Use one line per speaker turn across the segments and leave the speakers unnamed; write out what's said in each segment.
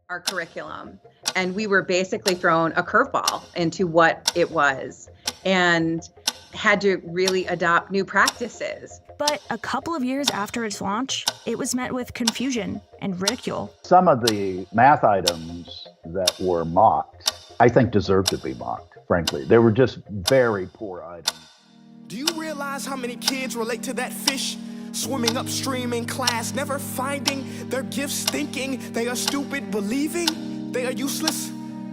our curriculum, and we were basically thrown a curveball into what it was and had to really adopt new practices.
But a couple of years after its launch, it was met with confusion and ridicule.
Some of the math items that were mocked, I think, deserved to be mocked, frankly. They were just very poor items.
Do you realize how many kids relate to that fish? Swimming upstream in class, never finding their gifts, thinking they are stupid, believing they are useless?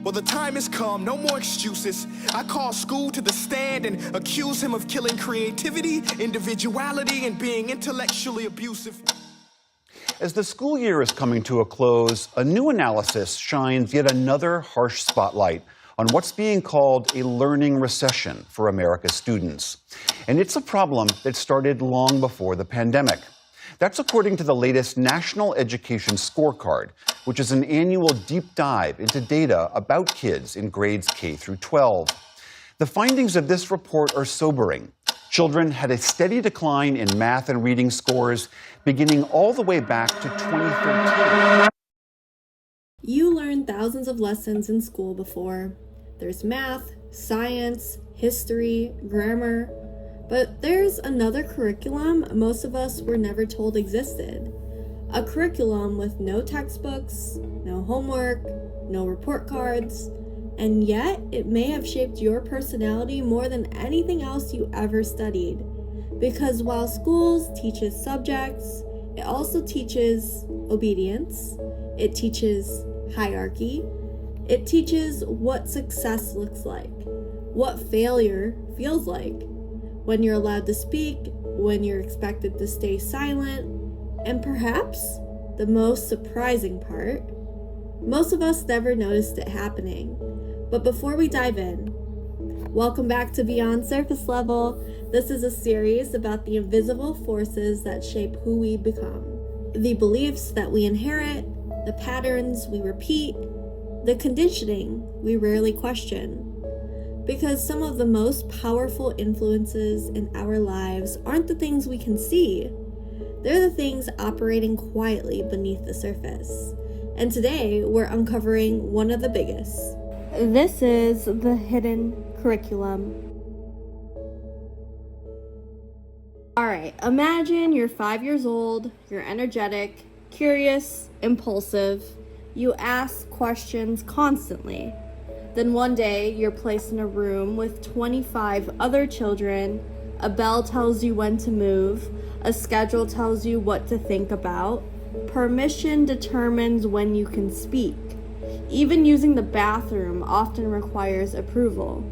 Well, the time has come, no more excuses. I call school to the stand and accuse him of killing creativity, individuality, and being intellectually abusive.
As the school year is coming to a close, a new analysis shines yet another harsh spotlight on what's being called a learning recession for America's students. And it's a problem that started long before the pandemic. That's according to the latest National Education Scorecard, which is an annual deep dive into data about kids in grades K through 12. The findings of this report are sobering. Children had a steady decline in math and reading scores beginning all the way back to 2013.
You learned thousands of lessons in school before. There's math, science, history, grammar, but there's another curriculum most of us were never told existed. A curriculum with no textbooks, no homework, no report cards, and yet it may have shaped your personality more than anything else you ever studied. Because while schools teaches subjects, it also teaches obedience, it teaches hierarchy, it teaches what success looks like, what failure feels like, when you're allowed to speak, when you're expected to stay silent, and perhaps the most surprising part, most of us never noticed it happening. But before we dive in, welcome back to Beyond Surface Level. This is a series about the invisible forces that shape who we become, the beliefs that we inherit, the patterns we repeat, the conditioning we rarely question. Because some of the most powerful influences in our lives aren't the things we can see. They're the things operating quietly beneath the surface. And today, we're uncovering one of the biggest. This is the hidden curriculum. Alright, imagine you're 5 years old, you're energetic, curious, impulsive. You ask questions constantly. Then one day, you're placed in a room with 25 other children. A bell tells you when to move. A schedule tells you what to think about. Permission determines when you can speak. Even using the bathroom often requires approval.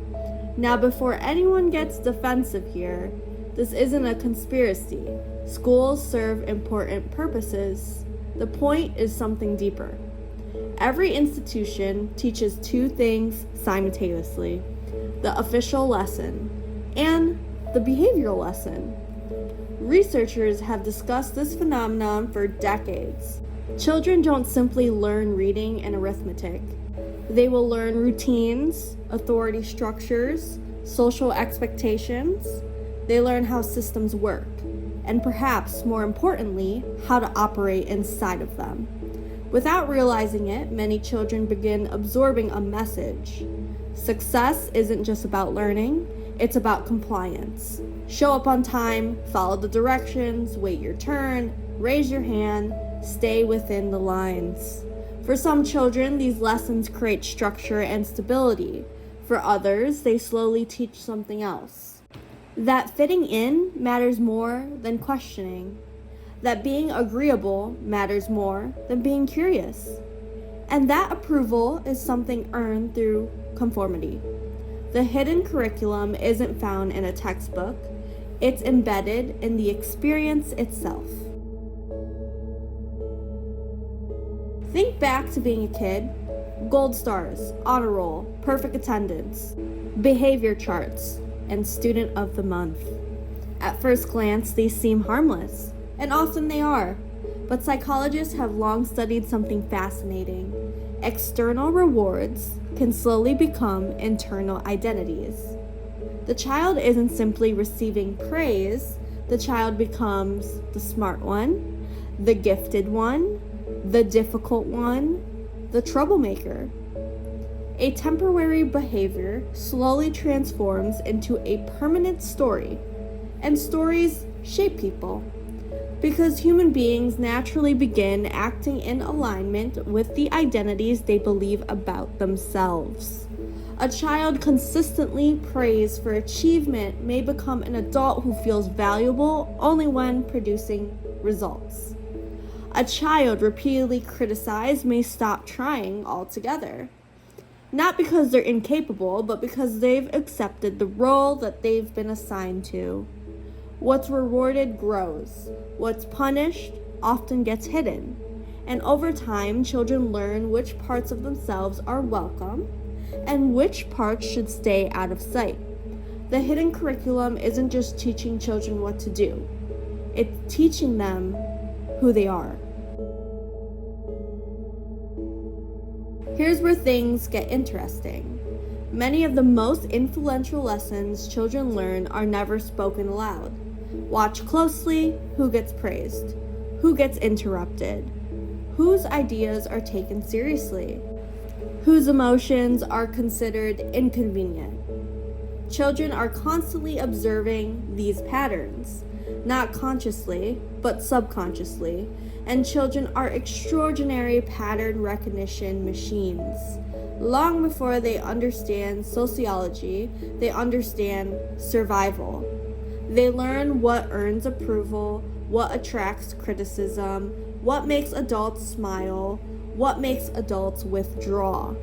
Now, before anyone gets defensive here, this isn't a conspiracy. Schools serve important purposes. The point is something deeper. Every institution teaches two things simultaneously: the official lesson and the behavioral lesson. Researchers have discussed this phenomenon for decades. Children don't simply learn reading and arithmetic. They will learn routines, authority structures, social expectations. They learn how systems work, and perhaps more importantly, how to operate inside of them. Without realizing it, many children begin absorbing a message. Success isn't just about learning, it's about compliance. Show up on time, follow the directions, wait your turn, raise your hand, stay within the lines. For some children, these lessons create structure and stability. For others, they slowly teach something else. That fitting in matters more than questioning. That being agreeable matters more than being curious. And that approval is something earned through conformity. The hidden curriculum isn't found in a textbook, it's embedded in the experience itself. Think back to being a kid. Gold stars, honor roll, perfect attendance, behavior charts, and student of the month. At first glance, these seem harmless. And often they are, but psychologists have long studied something fascinating. External rewards can slowly become internal identities. The child isn't simply receiving praise, the child becomes the smart one, the gifted one, the difficult one, the troublemaker. A temporary behavior slowly transforms into a permanent story, and stories shape people because human beings naturally begin acting in alignment with the identities they believe about themselves. A child consistently praised for achievement may become an adult who feels valuable only when producing results. A child repeatedly criticized may stop trying altogether. Not because they're incapable, but because they've accepted the role that they've been assigned to. What's rewarded grows. What's punished often gets hidden. And over time, children learn which parts of themselves are welcome and which parts should stay out of sight. The hidden curriculum isn't just teaching children what to do. It's teaching them who they are. Here's where things get interesting. Many of the most influential lessons children learn are never spoken aloud. Watch closely who gets praised, who gets interrupted, whose ideas are taken seriously, whose emotions are considered inconvenient. Children are constantly observing these patterns, not consciously, but subconsciously, and children are extraordinary pattern recognition machines. Long before they understand sociology, they understand survival. They learn what earns approval, what attracts criticism, what makes adults smile, what makes adults withdraw.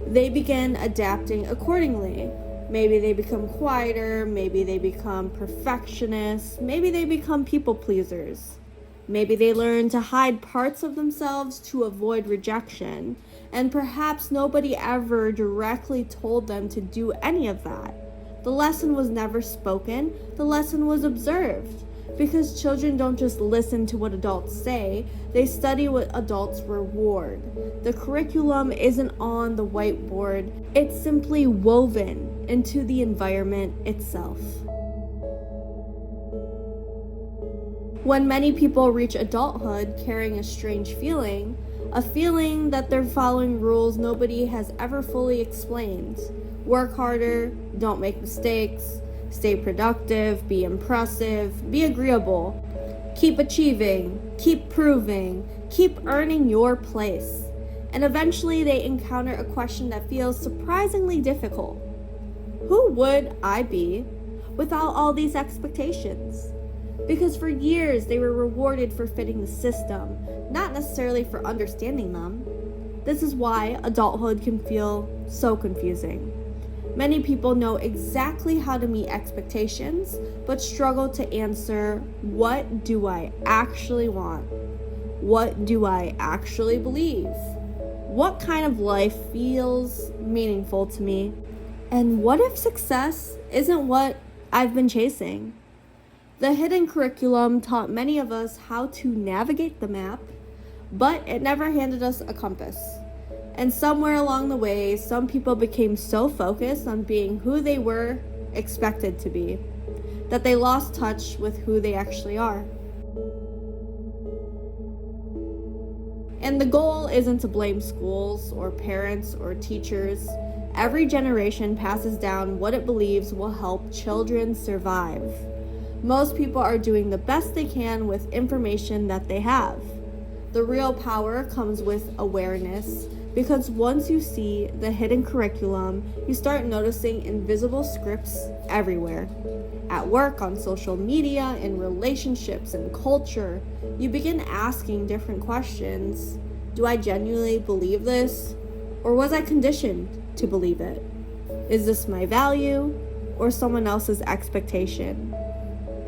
They begin adapting accordingly. Maybe they become quieter, maybe they become perfectionists, maybe they become people pleasers. Maybe they learn to hide parts of themselves to avoid rejection, and perhaps nobody ever directly told them to do any of that. The lesson was never spoken, the lesson was observed. Because children don't just listen to what adults say, they study what adults reward. The curriculum isn't on the whiteboard, it's simply woven into the environment itself. When many people reach adulthood carrying a strange feeling, a feeling that they're following rules nobody has ever fully explained. Work harder, don't make mistakes, stay productive, be impressive, be agreeable, keep achieving, keep proving, keep earning your place. And eventually they encounter a question that feels surprisingly difficult. Who would I be without all these expectations? Because for years they were rewarded for fitting the system, not necessarily for understanding them. This is why adulthood can feel so confusing. Many people know exactly how to meet expectations, but struggle to answer, what do I actually want? What do I actually believe? What kind of life feels meaningful to me? And what if success isn't what I've been chasing? The hidden curriculum taught many of us how to navigate the map, but it never handed us a compass. And somewhere along the way, some people became so focused on being who they were expected to be, that they lost touch with who they actually are. And the goal isn't to blame schools or parents or teachers. Every generation passes down what it believes will help children survive. Most people are doing the best they can with information that they have. The real power comes with awareness, because once you see the hidden curriculum, you start noticing invisible scripts everywhere. At work, on social media, in relationships, in culture, you begin asking different questions. Do I genuinely believe this? Or was I conditioned to believe it? Is this my value or someone else's expectation?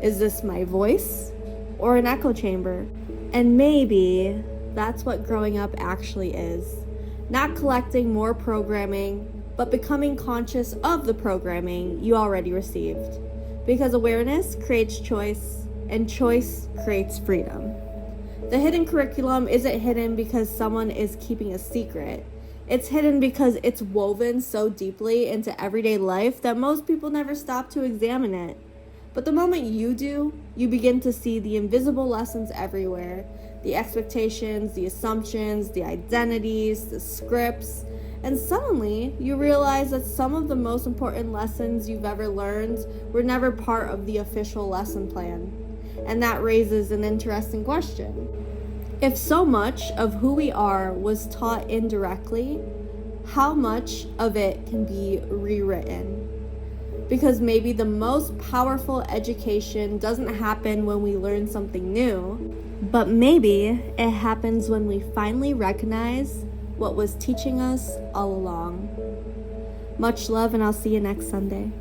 Is this my voice or an echo chamber? And maybe that's what growing up actually is. Not collecting more programming, but becoming conscious of the programming you already received. Because awareness creates choice, and choice creates freedom. The hidden curriculum isn't hidden because someone is keeping a secret. It's hidden because it's woven so deeply into everyday life that most people never stop to examine it. But the moment you do, you begin to see the invisible lessons everywhere. The expectations, the assumptions, the identities, the scripts, and suddenly you realize that some of the most important lessons you've ever learned were never part of the official lesson plan. And that raises an interesting question. If so much of who we are was taught indirectly, how much of it can be rewritten? Because maybe the most powerful education doesn't happen when we learn something new, but maybe it happens when we finally recognize what was teaching us all along. Much love, and I'll see you next Sunday.